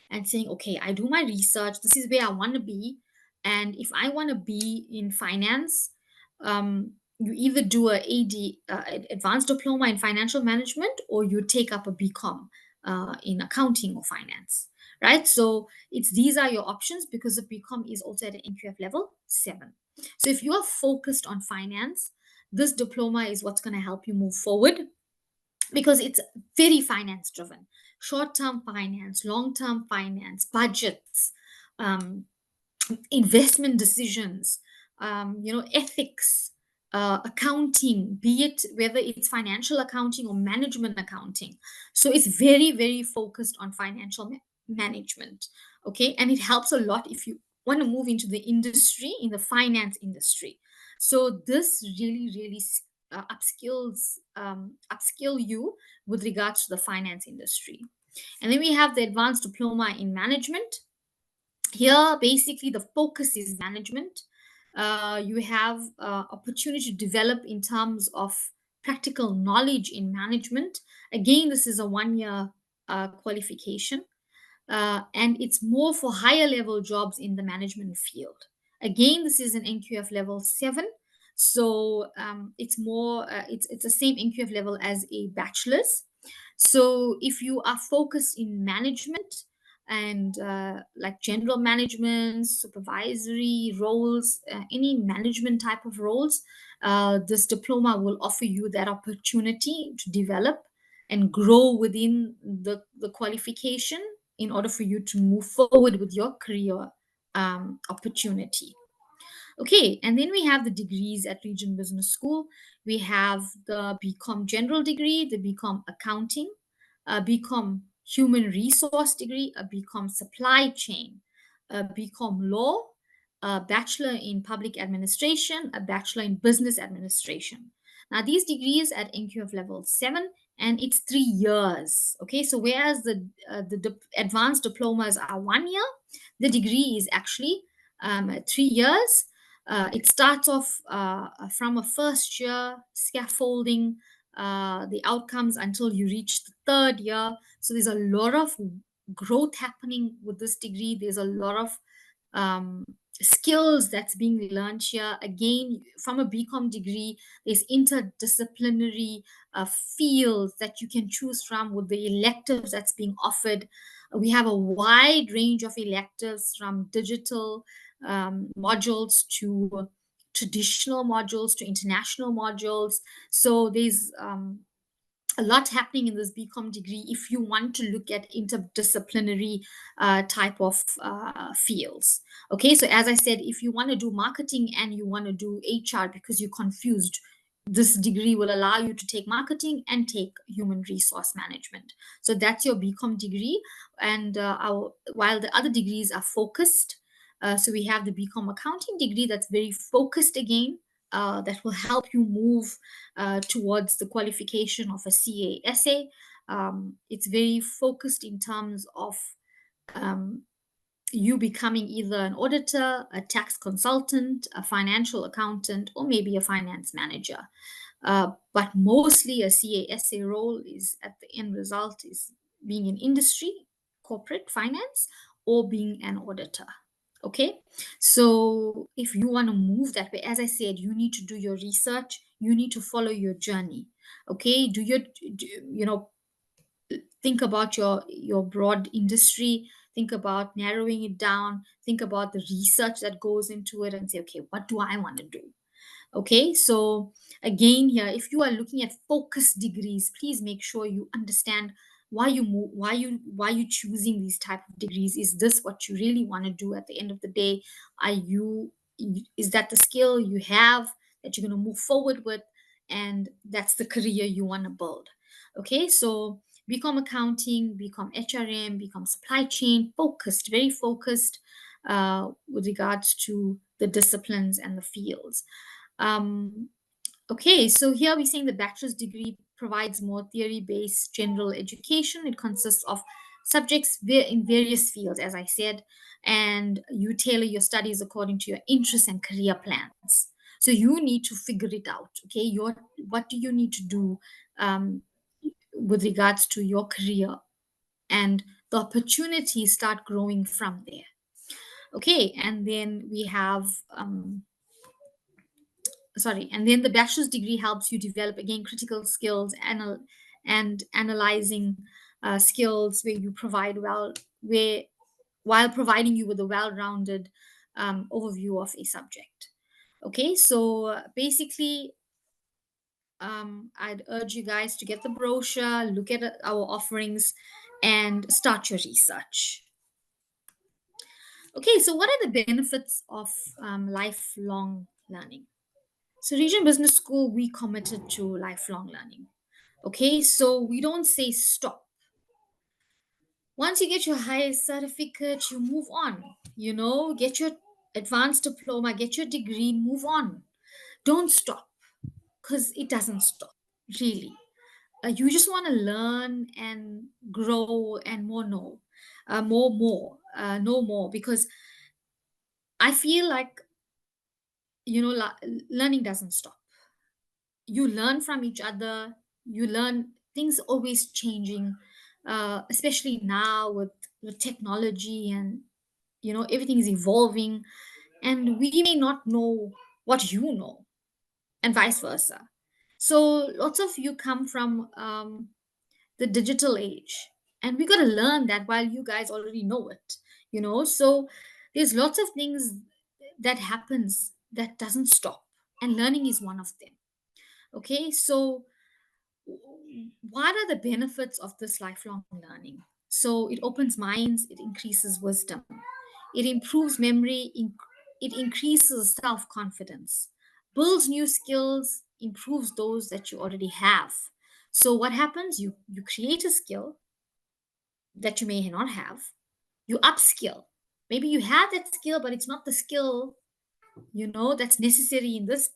Speaker 1: and saying, okay, I do my research, this is where I want to be, and if I want to be in finance, you either do a advanced diploma in financial management, or you take up a BCom in accounting or finance, right? So it's these are your options because the BCom is also at an NQF level 7. So if you are focused on finance, this diploma is what's going to help you move forward because it's very finance driven. Short-term finance, long-term finance, budgets, um, investment decisions, ethics, accounting, be it whether it's financial accounting or management accounting. So it's very, very focused on financial management. Okay, and it helps a lot if you want to move into the industry, in the finance industry. So this really, really upskill you with regards to the finance industry. And then we have the advanced diploma in management. Here, basically, the focus is management. You have opportunity to develop in terms of practical knowledge in management. Again, this is a 1 year qualification, and it's more for higher level jobs in the management field. Again, this is an NQF level 7, so it's more it's the same NQF level as a bachelor's. So if you are focused in management and like general management, supervisory roles, any management type of roles, this diploma will offer you that opportunity to develop and grow within the qualification in order for you to move forward with your career opportunity. Okay, and then we have the degrees at Region Business School. We have the BCom General degree, the BCom Accounting, a BCom Human Resource degree, a BCom Supply Chain, a BCom Law, a Bachelor in Public Administration, a Bachelor in Business Administration. Now, these degrees at NQF level 7, and it's 3 years. Okay, so whereas the advanced diplomas are 1 year, the degree is actually 3 years. It starts off from a first year scaffolding the outcomes until you reach the third year. So there's a lot of growth happening with this degree. There's a lot of um, skills that's being learned here. Again, from a BCom degree, there's interdisciplinary fields that you can choose from with the electives that's being offered. We have a wide range of electives from digital modules to traditional modules to international modules. So there's a lot happening in this BCom degree if you want to look at interdisciplinary type of fields. Okay, so as I said, if you want to do marketing and you want to do HR because you're confused, this degree will allow you to take marketing and take human resource management. So that's your BCom degree. And while the other degrees are focused, so we have the BCom accounting degree that's very focused again, that will help you move towards the qualification of a CASA. It's very focused in terms of um, you becoming either an auditor, a tax consultant, a financial accountant, or maybe a finance manager. But mostly a CASA role is at the end result is being in industry, corporate finance, or being an auditor. Okay, so if you want to move that way, as I said, you need to do your research, you need to follow your journey. Okay, you know, think about your broad industry, think about narrowing it down, think about the research that goes into it, and say, okay, what do I want to do? Okay, so again, here, if you are looking at focus degrees, please make sure you understand why you move, why you choosing these type of degrees. Is this what you really want to do at the end of the day? Are you is that the skill you have that you're going to move forward with, and that's the career you want to build? Okay, so BCom accounting, BCom HRM, BCom supply chain, focused, very focused with regards to the disciplines and the fields. Um, okay, so here we're saying the bachelor's degree provides more theory-based general education. It consists of subjects in various fields, as I said, and you tailor your studies according to your interests and career plans. So you need to figure it out. Okay, what do you need to do with regards to your career, and the opportunities start growing from there. Okay, and then we have and then the bachelor's degree helps you develop again critical skills and analyzing skills where you provide where while providing you with a well-rounded overview of a subject. Okay, so basically I'd urge you guys to get the brochure, look at our offerings, and start your research. Okay, so what are the benefits of lifelong learning? So, Region Business School, we committed to lifelong learning. Okay, so we don't say stop. Once you get your highest certificate, you move on. You know, get your advanced diploma, get your degree, move on. Don't stop because it doesn't stop, really. You just want to learn and grow and know more, because I feel like learning doesn't stop. You learn from each other. You learn, things always changing, especially now with technology, and everything is evolving, and we may not know what you know, and vice versa. So lots of you come from the digital age, and we got to learn that while you guys already know it. So there's lots of things that happens that doesn't stop, and learning is one of them. Okay, so what are the benefits of this lifelong learning? So it opens minds, it increases wisdom, it improves memory, it increases self confidence, builds new skills, improves those that you already have. So what happens? You create a skill that you may not have, you upskill. Maybe you have that skill, but it's not the skill that's necessary in this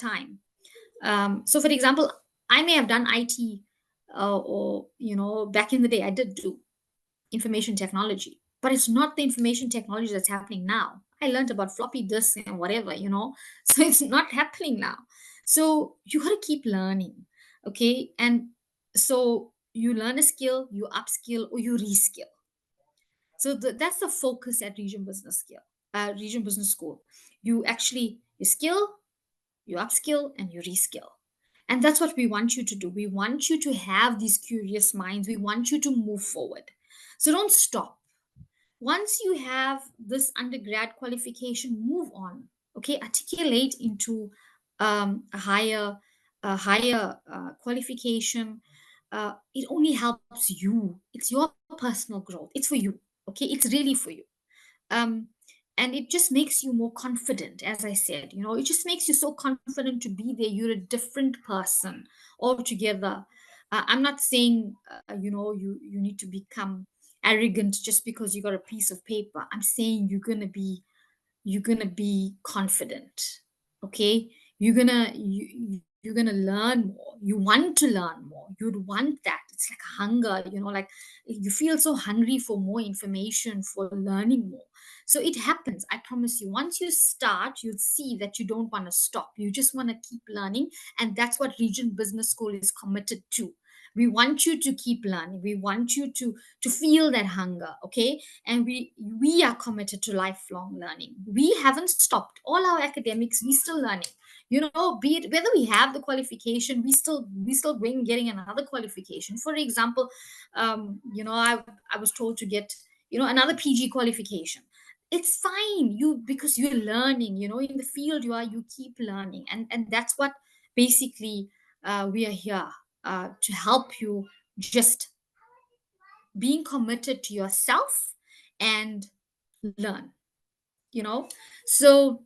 Speaker 1: time. So, for example, I may have done IT, or back in the day, I did do information technology, but it's not the information technology that's happening now. I learned about floppy disks and whatever. So it's not happening now. So you got to keep learning, okay? And so you learn a skill, you upskill, or you reskill. So that's the focus at Region Business School. You skill, you upskill, and you reskill. And that's what we want you to do. We want you to have these curious minds. We want you to move forward. So don't stop. Once you have this undergrad qualification, move on. Okay, articulate into a higher qualification. It only helps you. It's your personal growth. It's for you. Okay, it's really for you. um, and it just makes you more confident. As I said, it just makes you so confident to be there. You're a different person altogether. I'm not saying you need to become arrogant just because you got a piece of paper. I'm saying you're gonna be confident. Okay, you're gonna learn more. You want to learn more. You'd want that. It's like a hunger, like you feel so hungry for more information, for learning more. So it happens, I promise you. Once you start, you'll see that you don't want to stop. You just want to keep learning. And that's what Region Business School is committed to. We want you to keep learning. We want you to feel that hunger. Okay, and we are committed to lifelong learning. We haven't stopped all our academics. We still learning. Be it whether we have the qualification, we still going getting another qualification. For example, I was told to get another PG qualification. It's fine, because you're learning. In the field you are, you keep learning. And that's what basically we are here to help you, just being committed to yourself and learn. you know so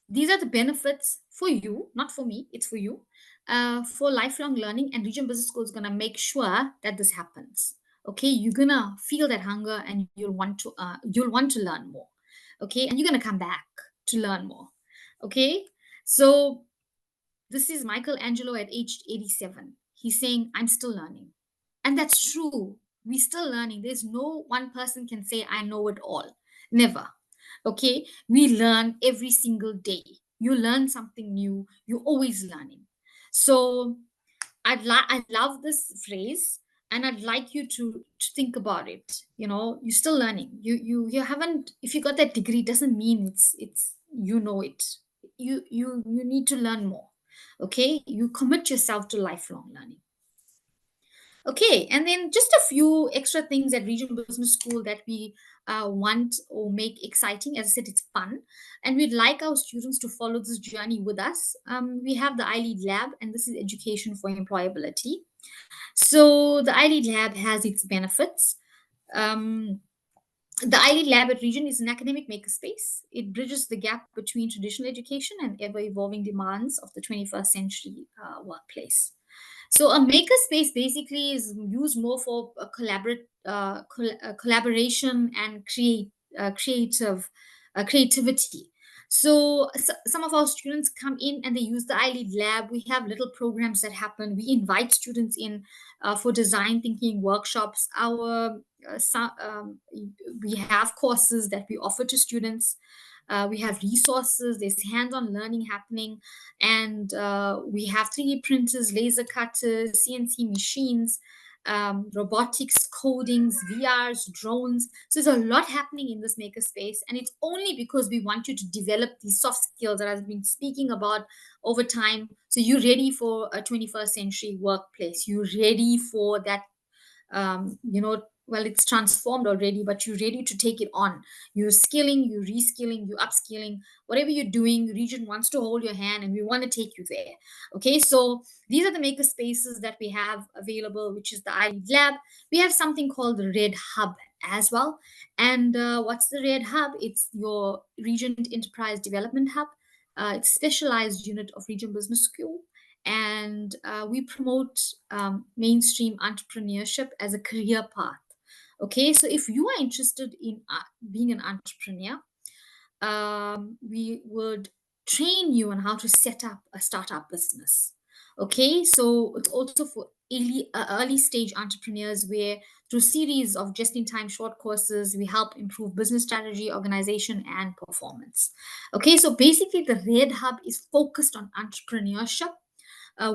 Speaker 1: these are the benefits for you, not for me. It's for you, for lifelong learning. And Region Business School is going to make sure that this happens. Okay, you're going to feel that hunger, and you'll want to learn more. Okay, and you're going to come back to learn more. Okay, so this is Michelangelo at age 87. He's saying, I'm still learning. And that's true. We're still learning. There's no one person can say, I know it all. Never. Okay. We learn every single day. You learn something new. You're always learning. So I love this phrase, and I'd like you to think about it. You're still learning. You haven't, if you got that degree, doesn't mean it's it. You need to learn more. Okay, you commit yourself to lifelong learning. Okay, and then just a few extra things at Regional Business School that we want or make exciting. As I said, it's fun, and we'd like our students to follow this journey with us. We have the iLead Lab, and this is education for employability. So the iLead Lab has its benefits. Um, the iLead Lab at Region is an academic makerspace. It bridges the gap between traditional education and ever evolving demands of the 21st century workplace. So a makerspace basically is used more for collaboration and creativity. So some of our students come in and they use the iLead Lab. We have little programs that happen. We invite students in for design thinking workshops. We have courses that we offer to students. We have resources, there's hands-on learning happening, and we have 3D printers, laser cutters, CNC machines, robotics, codings, VRs, drones. So there's a lot happening in this makerspace, and it's only because we want you to develop these soft skills that I've been speaking about over time. So you're ready for a 21st century workplace. You're ready for that, well, it's transformed already, but you're ready to take it on. You're skilling, you're reskilling, you're upskilling. Whatever you're doing, Region wants to hold your hand and we want to take you there. Okay, so these are the maker spaces that we have available, which is the I Lab. We have something called the Red Hub as well. And what's the Red Hub? It's your Region Enterprise Development Hub. It's a specialized unit of Region Business School, and we promote mainstream entrepreneurship as a career path. Okay, so if you are interested in being an entrepreneur, we would train you on how to set up a startup business. Okay, so it's also for early stage entrepreneurs, where through series of just in time short courses, we help improve business strategy, organization, and performance. Okay, so basically, the Red Hub is focused on entrepreneurship.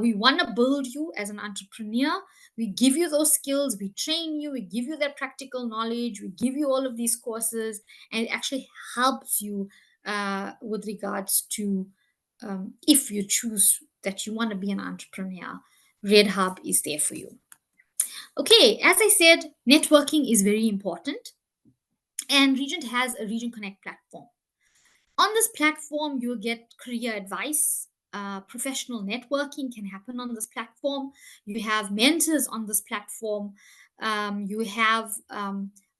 Speaker 1: We want to build you as an entrepreneur. We give you those skills, we train you, we give you that practical knowledge, we give you all of these courses, and it actually helps you with regards to, if you choose that you want to be an entrepreneur, Red Hub is there for you. Okay, as I said, networking is very important, and Regent has a Regent Connect platform. On this platform, you'll get career advice. Professional networking can happen on this platform. You have mentors on this platform. You have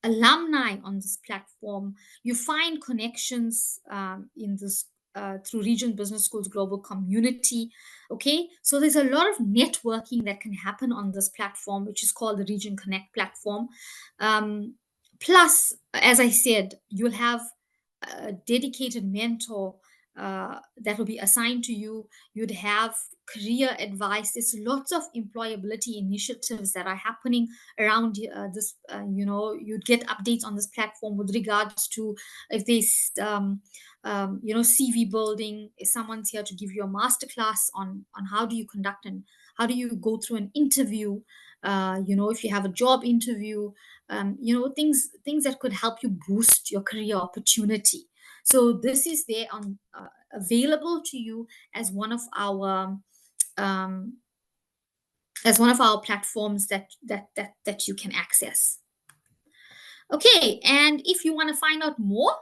Speaker 1: alumni on this platform. You find connections in this through Region Business School's global community. Okay, so there's a lot of networking that can happen on this platform, which is called the Region Connect platform. Plus, as I said, you'll have a dedicated mentor that will be assigned to you. You'd have career advice. There's lots of employability initiatives that are happening around this. You'd get updates on this platform with regards to if there's CV building. If someone's here to give you a masterclass on how do you conduct and how do you go through an interview. If you have a job interview, things that could help you boost your career opportunity. So this is there on available to you as one of our um, platforms that you can access. Okay, and if you want to find out more,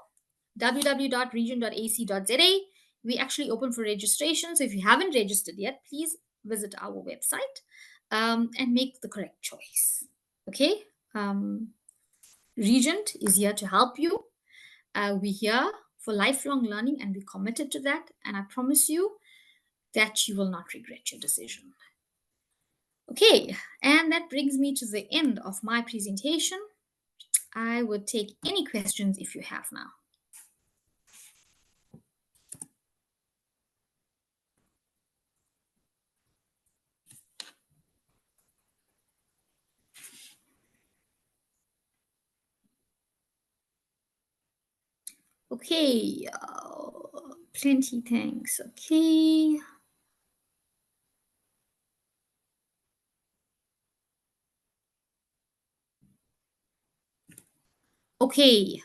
Speaker 1: www.region.ac.za. We actually open for registration. So if you haven't registered yet, please visit our website and make the correct choice. Okay, Regent is here to help you. We're here for lifelong learning, and we're committed to that. And I promise you that you will not regret your decision. Okay, and that brings me to the end of my presentation. I would take any questions if you have now. Okay, plenty thanks. Okay. Okay.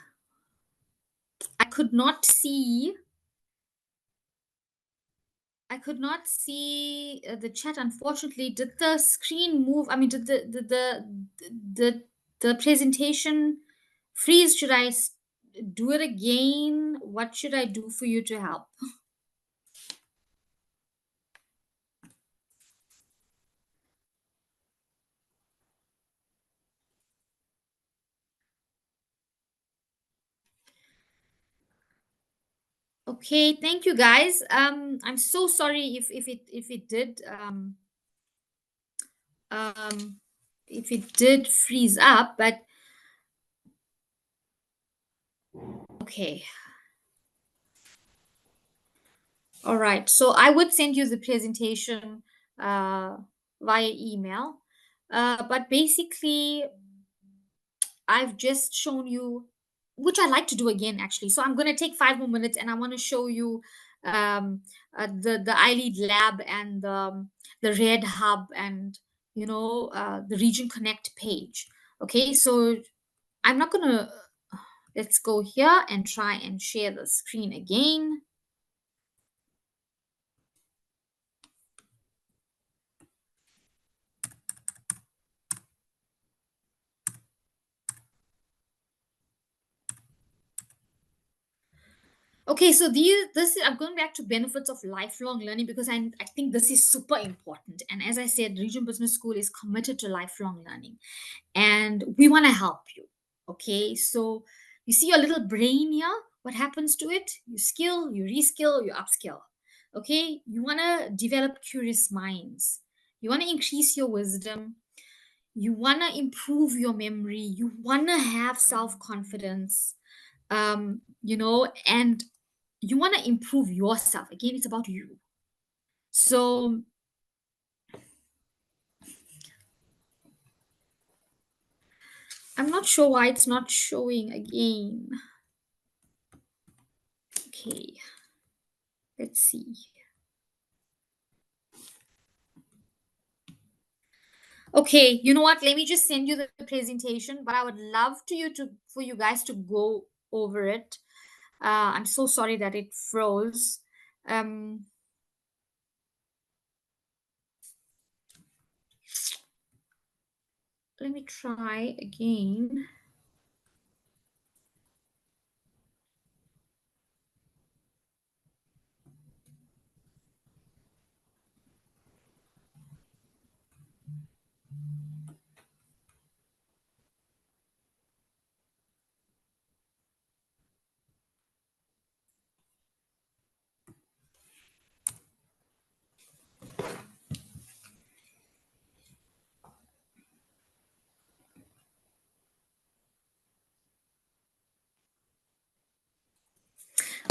Speaker 1: I could not see the chat, unfortunately. Did the screen move? I mean, did the presentation freeze? Should I do it again? What should I do for you to help? Okay, thank you guys. I'm so sorry if it did um if it did freeze up, but okay. All right. So I would send you the presentation via email. But basically, I've just shown you which I like to do again actually. So I'm going to take 5 more minutes, and I want to show you um, the iLead Lab and the Red Hub, and the Region Connect page. Okay, so I'm not going to. Let's go here and try and share the screen again. Okay, so I'm going back to benefits of lifelong learning, because I think this is super important. And as I said, Region Business School is committed to lifelong learning, and we want to help you. Okay, so you see your little brain here. What happens to it? You skill, you reskill, you upskill. Okay, you want to develop curious minds. You want to increase your wisdom. You want to improve your memory. You want to have self confidence. And you want to improve yourself. Again, it's about you. So I'm not sure why it's not showing again. Okay, let's see. Okay, you know what? Let me just send you the presentation, but I would love for you guys to go over it. I'm so sorry that it froze. Um, Let me try again.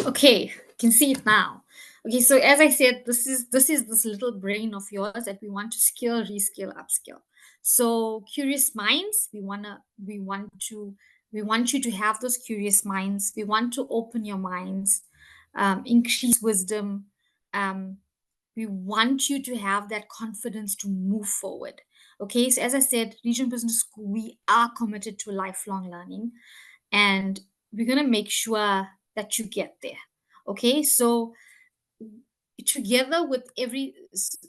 Speaker 1: Okay, you can see it now. Okay, so as I said, this is this little brain of yours that we want to skill, reskill, upskill. So curious minds, we want you to have those curious minds. We want to open your minds, increase wisdom. Um, we want you to have that confidence to move forward. Okay, so as I said, Region Business School, we are committed to lifelong learning, and we're going to make sure that you get there. Okay, so together with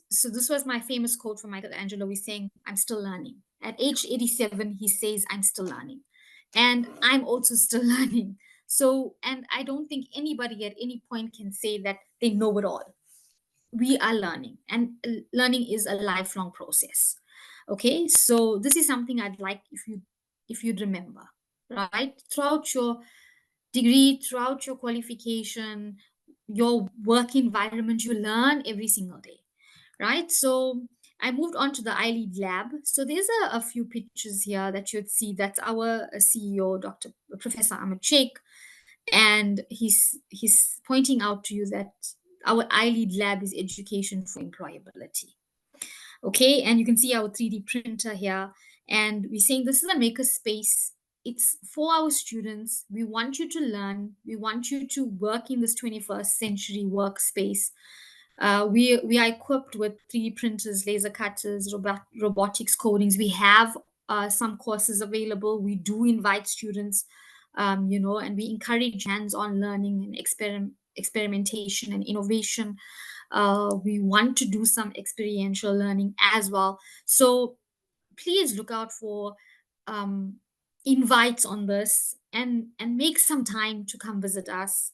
Speaker 1: so this was my famous quote from Michelangelo. He's saying, I'm still learning. At age 87, he says, I'm still learning. And I'm also still learning. So, and I don't think anybody at any point can say that they know it all. We are learning, and learning is a lifelong process. Okay, so this is something I'd like if you'd remember, right, throughout your degree, throughout your qualification, your work environment, you learn every single day, right? So I moved on to the iLead Lab. So there's a few pictures here that you'd see. That's our CEO, Dr. Professor Ahmed Sheikh, and he's pointing out to you that our iLead Lab is education for employability. Okay, and you can see our 3D printer here, and we're saying this is a maker space. It's for our students. We want you to learn. We want you to work in this 21st century workspace. We are equipped with 3D printers, laser cutters, robotics codings. We have some courses available. We do invite students, and we encourage hands-on learning and experimentation and innovation. We want to do some experiential learning as well. So please look out for um, invites on this, and make some time to come visit us.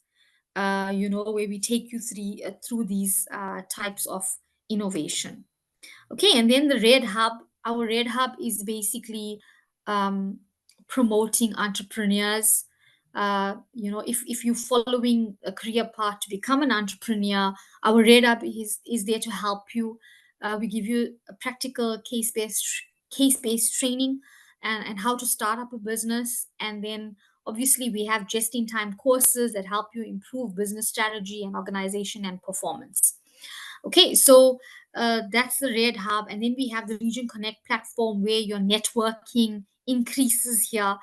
Speaker 1: Where we take you through these types of innovation. Okay, and then the Red Hub. Our Red Hub is basically um, promoting entrepreneurs. If you're following a career path to become an entrepreneur, our Red Hub is there to help you. We give you a practical case based training, and how to start up a business, and then obviously we have just in time courses that help you improve business strategy and organization and performance. Okay, so that's the Red Hub. And then we have the Region Connect platform where your networking increases here.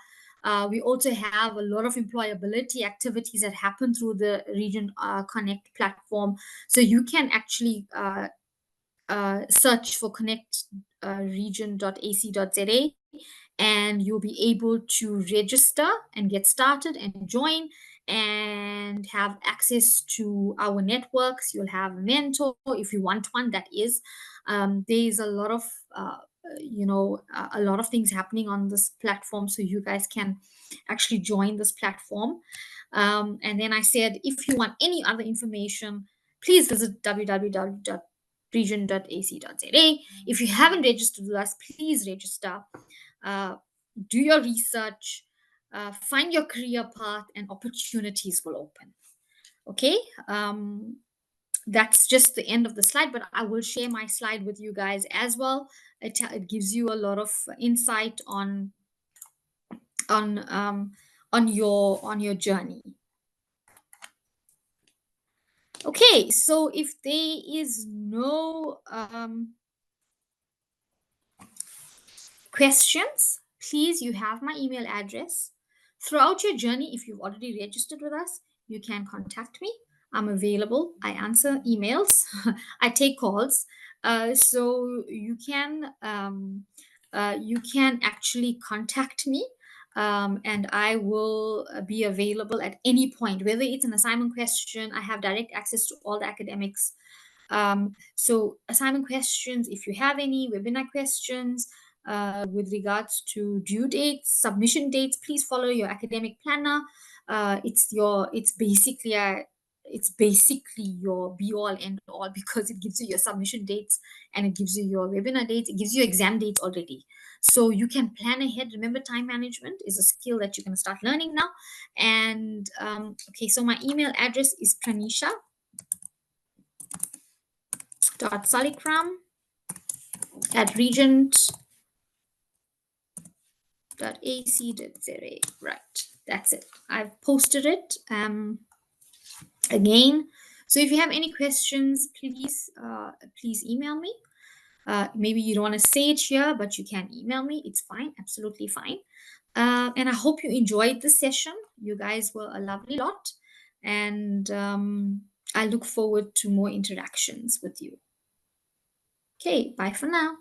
Speaker 1: We also have a lot of employability activities that happen through the Region Connect platform. So you can actually search for connect region.ac.za, and you'll be able to register and get started and join and have access to our networks. You'll have a mentor if you want one, that is. There's a lot of a lot of things happening on this platform, so you guys can actually join this platform. And then I said, if you want any other information, please visit www.region.ac.za. If you haven't registered with us, please register. Uh, do your research, find your career path, and opportunities will open. Okay. That's just the end of the slide, but I will share my slide with you guys as well. It gives you a lot of insight on um, on your journey. Okay, so if there is no questions, please, you have my email address. Throughout your journey, if you've already registered with us, you can contact me. I'm available. I answer emails. I take calls. So you can actually contact me, and I will be available at any point, whether it's an assignment question. I have direct access to all the academics. So assignment questions, if you have any webinar questions with regards to due dates, submission dates, please follow your academic planner. It's basically your be all end all, because it gives you your submission dates and it gives you your webinar dates, it gives you exam dates already. So you can plan ahead. Remember, time management is a skill that you're going to start learning now. And okay, so my email address is pranisha.salikram@regent.ac.za. Right, that's it. I've posted it again. So if you have any questions, please email me. Maybe you don't want to say it here, but you can email me. It's fine, absolutely fine. And I hope you enjoyed the session. You guys were a lovely lot, and I look forward to more interactions with you. Okay, bye for now.